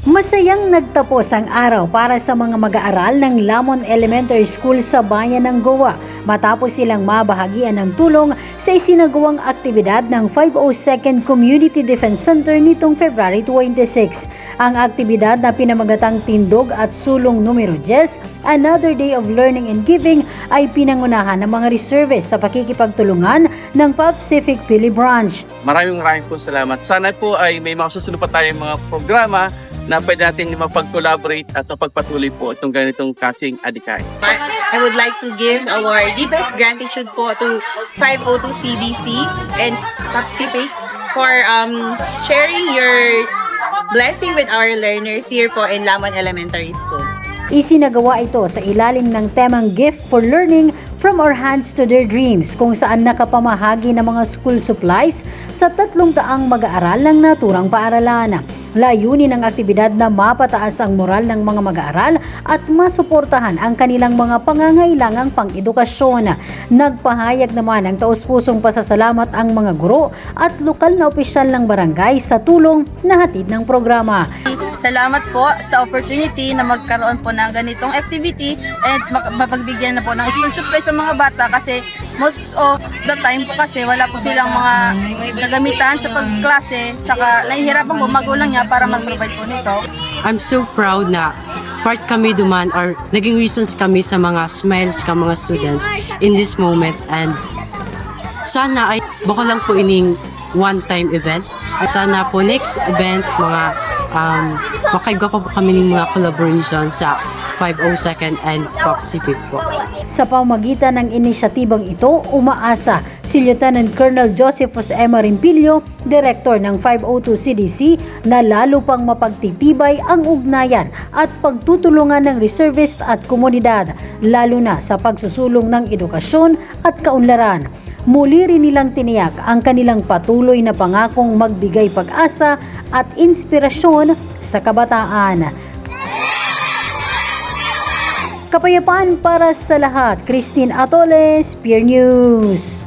Masayang nagtapos ang araw para sa mga mag-aaral ng Lamon Elementary School sa bayan ng Goa matapos silang mabahagian ng tulong sa isinagawang aktibidad ng 502nd Community Defense Center nitong February 26. Ang aktibidad na pinamagatang Tindog at Sulong numero 10, Another Day of Learning and Giving ay pinangunahan ng mga reservists sa pakikipagtulungan ng Pacific Pili Branch. Maraming po salamat. Sana po ay may mga susunod pa tayong mga programa na pwede natin mapag-collaborate at mapagpatuloy po itong ganitong kasing adhikain. I would like to give our deepest gratitude po to 502 CDC and Pacific for sharing your blessing with our learners here po in Lamon Elementary School. Isinagawa ito sa ilalim ng temang Gift for Learning from Our Hands to Their Dreams, kung saan nakapamahagi ng mga school supplies sa 300 mag-aaral ng naturang paaralan. Layunin ng aktibidad na mapataas ang moral ng mga mag-aaral at masuportahan ang kanilang mga pangangailangang pang-edukasyon. Nagpahayag naman ng taus-pusong pasasalamat ang mga guro at lokal na opisyal ng barangay sa tulong na hatid ng programa. Salamat po sa opportunity na magkaroon po ng ganitong activity at mapagbigyan na po ng school supply sa mga bata kasi most of the time po kasi wala po silang mga nagamitan sa pagklase tsaka nahihirapan po magulang niya para mag-provide po nito. I'm so proud na part kami duman or naging reasons kami sa mga smiles ka mga students in this moment, and sana ay bako lang po ining one-time event. Sana po next event mga makaiba pa po kami ng mga collaboration sa 502nd and Pacific po. Sa pamamagitan ng inisyatibang ito, umaasa si Lieutenant Colonel Josephus M. Rimpilio, Director ng 502 CDC, na lalo pang mapagtitibay ang ugnayan at pagtutulungan ng reservist at komunidad, lalo na sa pagsusulong ng edukasyon at kaunlaran. Muli rin nilang tiniyak ang kanilang patuloy na pangakong magbigay pag-asa at inspirasyon sa kabataan. Kapayapaan para sa lahat. Christine Atoles, Spear News.